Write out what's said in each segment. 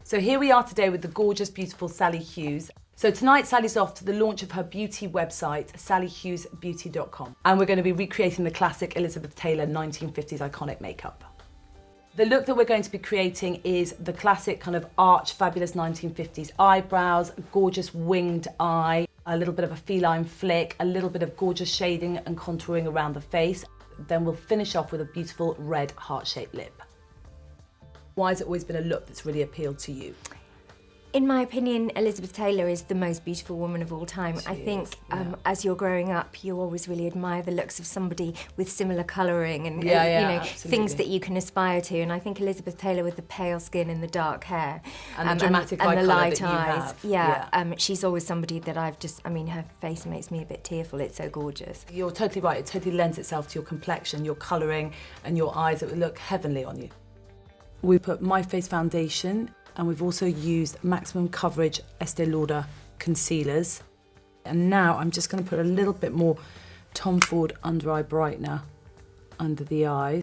So here we are today with the gorgeous, beautiful Sali Hughes. So tonight Sally's off to the launch of her beauty website, salihughesbeauty.com. And we're going to be recreating the classic Elizabeth Taylor 1950s iconic makeup. The look that we're going to be creating is the classic kind of arch, fabulous 1950s eyebrows, gorgeous winged eye, a little bit of a feline flick, a little bit of gorgeous shading and contouring around the face. Then we'll finish off with a beautiful red heart-shaped lip. Why has it always been a look that's really appealed to you? In my opinion, Elizabeth Taylor is the most beautiful woman of all time. I think as you're growing up, you always really admire the looks of somebody with similar colouring and things that you can aspire to. And I think Elizabeth Taylor with the pale skin and the dark hair and the dramatic eye and the colour light that you eyes. have. She's always somebody that her face makes me a bit tearful. It's so gorgeous. You're totally right. It totally lends itself to your complexion, your colouring, and your eyes. It would look heavenly on you. We put My Face foundation. And we've also used maximum coverage Estee Lauder concealers. And now I'm just going to put a little bit more Tom Ford under eye brightener under the eye,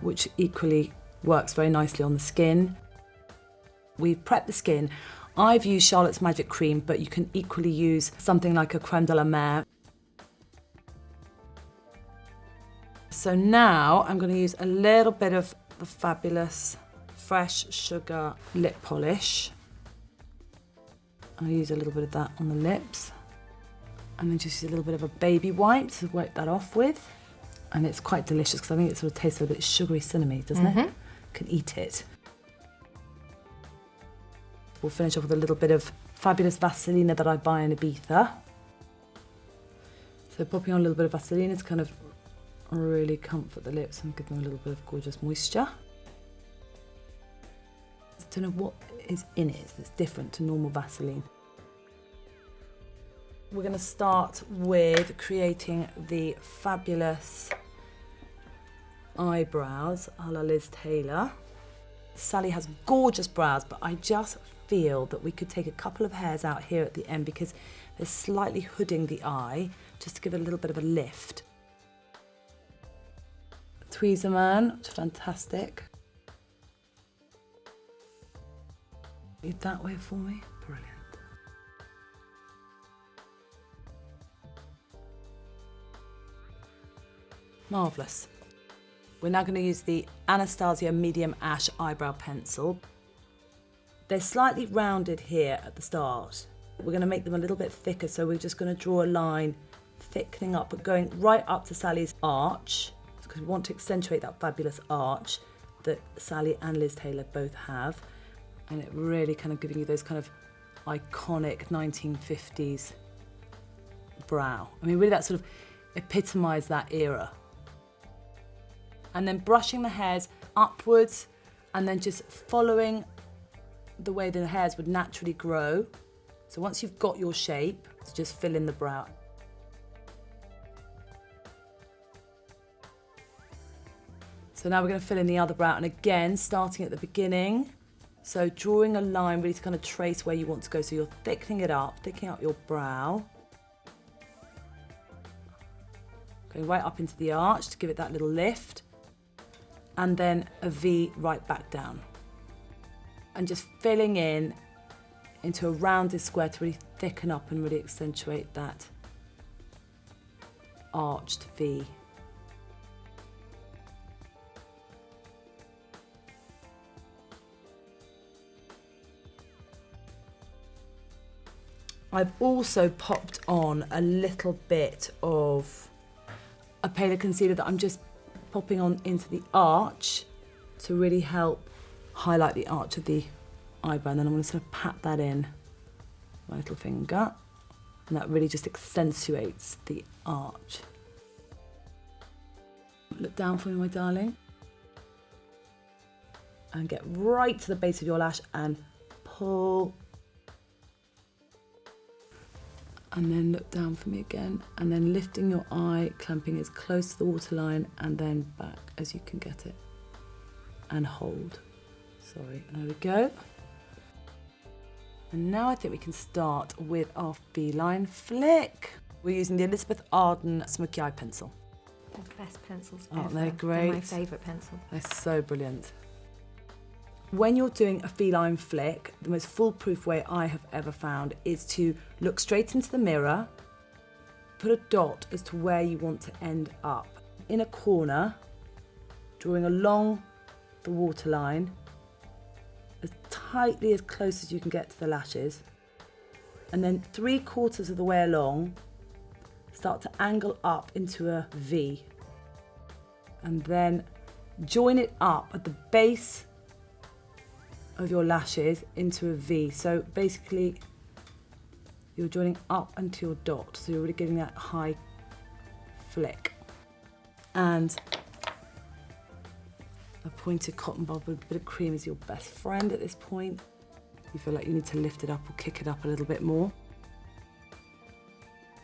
which equally works very nicely on the skin. We've prepped the skin. I've used Charlotte's Magic Cream, but you can equally use something like a creme de la mer. So now I'm going to use a little bit of the fabulous Fresh Sugar lip polish. I'll use a little bit of that on the lips. And then just use a little bit of a baby wipe to wipe that off with. And it's quite delicious because I think it sort of tastes a little bit sugary cinnamony, doesn't it? You can eat it. We'll finish off with a little bit of fabulous Vaseline that I buy in Ibiza. So popping on a little bit of Vaseline to kind of really comfort the lips and give them a little bit of gorgeous moisture. I don't know what is in it that's different to normal Vaseline. We're going to start with creating the fabulous eyebrows a la Liz Taylor. Sally has gorgeous brows, but I just feel that we could take a couple of hairs out here at the end because they're slightly hooding the eye, just to give it a little bit of a lift. Tweezerman, which is fantastic. Lead that way for me. Brilliant. Marvellous. We're now going to use the Anastasia Medium Ash Eyebrow Pencil. They're slightly rounded here at the start. We're going to make them a little bit thicker, so we're just going to draw a line, thickening up, but going right up to Sally's arch, because we want to accentuate that fabulous arch that Sally and Liz Taylor both have. And it really kind of giving you those kind of iconic 1950s brow. I mean, really that sort of epitomised that era. And then brushing the hairs upwards and then just following the way the hairs would naturally grow. So once you've got your shape, just fill in the brow. So now we're going to fill in the other brow, and again, starting at the beginning. So drawing a line really to kind of trace where you want to go. So you're thickening up your brow. Going right up into the arch to give it that little lift. And then a V right back down. And just filling in into a rounded square to really thicken up and really accentuate that arched V. I've also popped on a little bit of a paler concealer that I'm just popping on into the arch to really help highlight the arch of the eyebrow. And then I'm going to sort of pat that in with my little finger. And that really just accentuates the arch. Look down for me, my darling. And get right to the base of your lash and pull. And then look down for me again, and then lifting your eye, clamping as close to the waterline, and then back as you can get it. And hold. Sorry, there we go. And now I think we can start with our Feline Flick. We're using the Elizabeth Arden Smoky Eye Pencil. The best pencils ever. ever. Aren't they great? They're my favourite pencil. They're so brilliant. When you're doing a feline flick, the most foolproof way I have ever found is to look straight into the mirror, put a dot as to where you want to end up. In a corner, drawing along the waterline, as tightly as close as you can get to the lashes, and then 3/4 of the way along, start to angle up into a V, and then join it up at the base of your lashes into a V. So basically you're joining up into your dot, so you're really getting that high flick. And a pointed cotton bud with a bit of cream is your best friend at this point. You feel like you need to lift it up or kick it up a little bit more.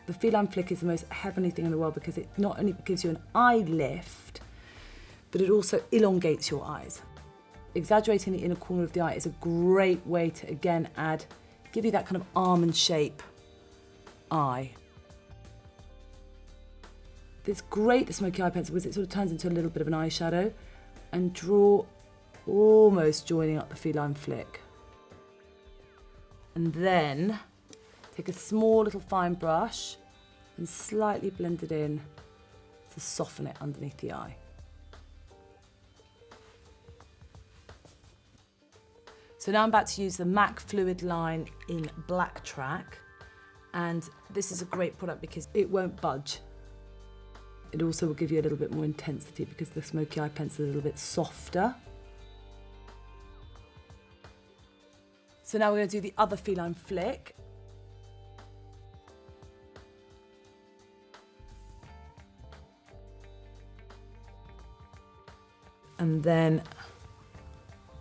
The feline flick is the most heavenly thing in the world because it not only gives you an eye lift, but it also elongates your eyes. Exaggerating the inner corner of the eye is a great way to, again, give you that kind of almond shape eye. It's great, the smoky eye pencil, because it sort of turns into a little bit of an eyeshadow, and draw almost joining up the feline flick. And then take a small little fine brush and slightly blend it in to soften it underneath the eye. So now I'm about to use the MAC Fluid line in Black Track, and this is a great product because it won't budge. It also will give you a little bit more intensity because the smoky eye pencil is a little bit softer. So now we're going to do the other feline flick. And then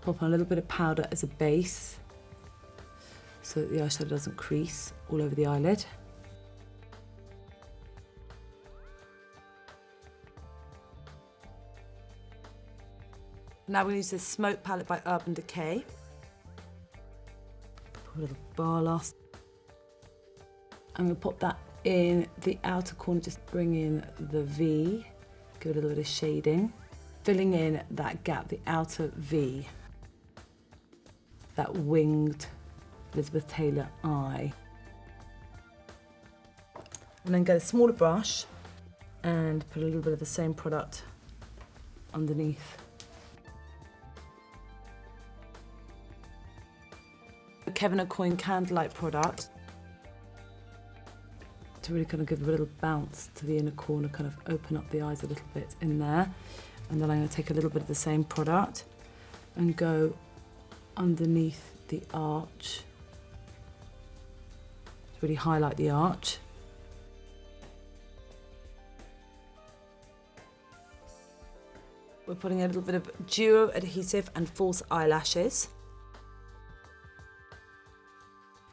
pop on a little bit of powder as a base so that the eyeshadow doesn't crease all over the eyelid. Now we're going to use this Smoke palette by Urban Decay. Put a little bar last. I'm going to pop that in the outer corner, just bring in the V, give it a little bit of shading, filling in that gap, the outer V, that winged Elizabeth Taylor eye. And then get a smaller brush and put a little bit of the same product underneath. The Kevin Aucoin Candlelight product to really kind of give a little bounce to the inner corner, kind of open up the eyes a little bit in there. And then I'm going to take a little bit of the same product and go underneath the arch to really highlight the arch. We're putting a little bit of duo adhesive and false eyelashes.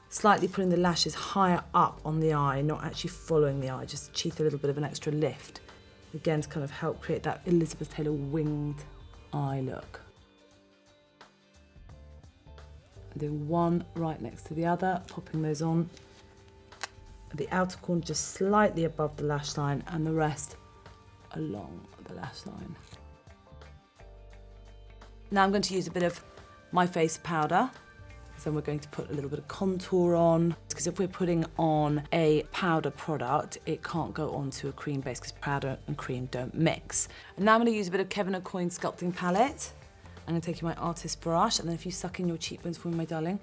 Slightly putting the lashes higher up on the eye, not actually following the eye, just achieve a little bit of an extra lift. Again, to kind of help create that Elizabeth Taylor winged eye look. And doing one right next to the other, popping those on. The outer corner just slightly above the lash line and the rest along the lash line. Now I'm going to use a bit of My Face powder. Then we're going to put a little bit of contour on, because if we're putting on a powder product, it can't go onto a cream base because powder and cream don't mix. And now I'm going to use a bit of Kevin Aucoin sculpting palette. I'm going to take my artist brush, and then if you suck in your cheekbones for me, my darling,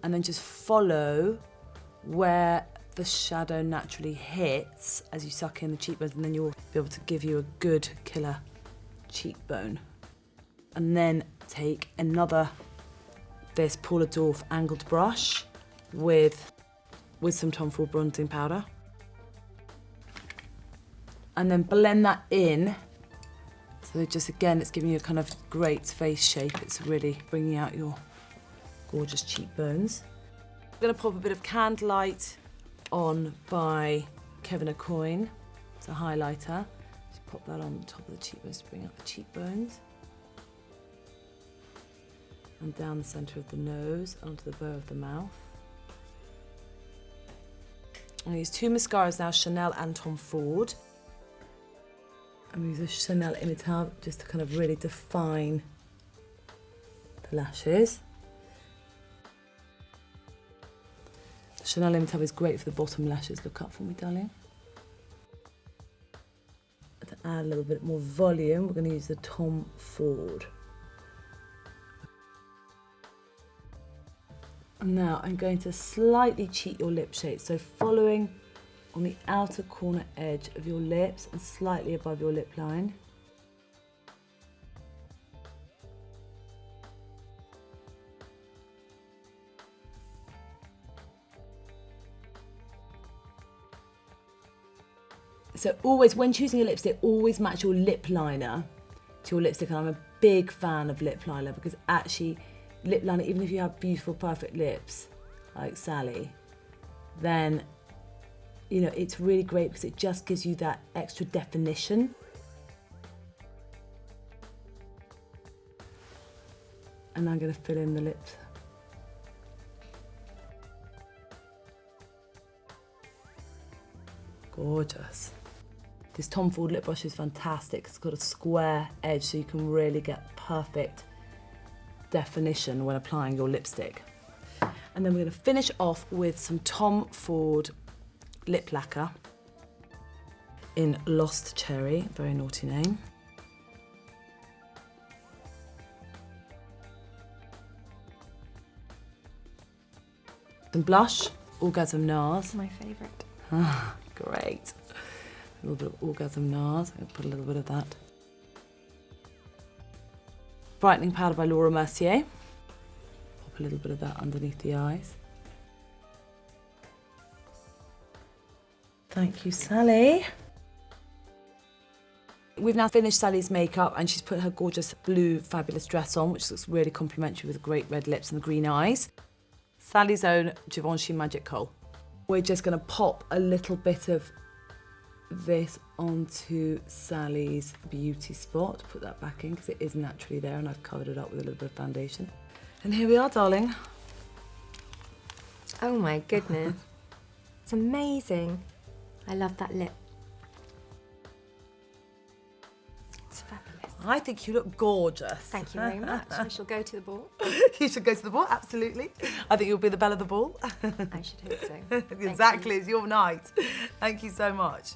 and then just follow where the shadow naturally hits as you suck in the cheekbones, and then you'll be able to give you a good killer cheekbone. And then take another this Paula Dorf angled brush with some Tom Ford bronzing powder, and then blend that in. So just again, it's giving you a kind of great face shape. It's really bringing out your gorgeous cheekbones. I'm going to pop a bit of Candlelight on by Kevin Aucoin. It's a highlighter. Just pop that on top of the cheekbones to bring out the cheekbones. And down the centre of the nose, onto the bow of the mouth. I'm going to use two mascaras now, Chanel and Tom Ford. I'm going to use a Chanel Imitar just to kind of really define the lashes. Chanel Limited is great for the bottom lashes. Look up for me, darling. To add a little bit more volume, we're going to use the Tom Ford. And now I'm going to slightly cheat your lip shape, so following on the outer corner edge of your lips and slightly above your lip line. So always, when choosing a lipstick, always match your lip liner to your lipstick. And I'm a big fan of lip liner because actually, lip liner, even if you have beautiful, perfect lips, like Sally, then, you know, it's really great because it just gives you that extra definition. And I'm going to fill in the lips. Gorgeous. This Tom Ford lip brush is fantastic. It's got a square edge so you can really get perfect definition when applying your lipstick. And then we're going to finish off with some Tom Ford lip lacquer in Lost Cherry, very naughty name. Some blush, Orgasm NARS. My favourite. Ah, great. A little bit of Orgasm NARS, I'm going to put a little bit of that. Brightening powder by Laura Mercier. Pop a little bit of that underneath the eyes. Thank you, Sally. We've now finished Sally's makeup and she's put her gorgeous blue fabulous dress on, which looks really complimentary with the great red lips and the green eyes. Sally's own Givenchy Magic Kohl. We're just going to pop a little bit of this onto Sally's beauty spot. Put that back in because it is naturally there and I've covered it up with a little bit of foundation. And here we are, darling. Oh my goodness. It's amazing. I love that lip. It's fabulous. I think you look gorgeous. Thank you very much. I shall go to the ball. You should go to the ball, absolutely. I think you'll be the belle of the ball. I should hope so. Exactly, it's your night. Thank you so much.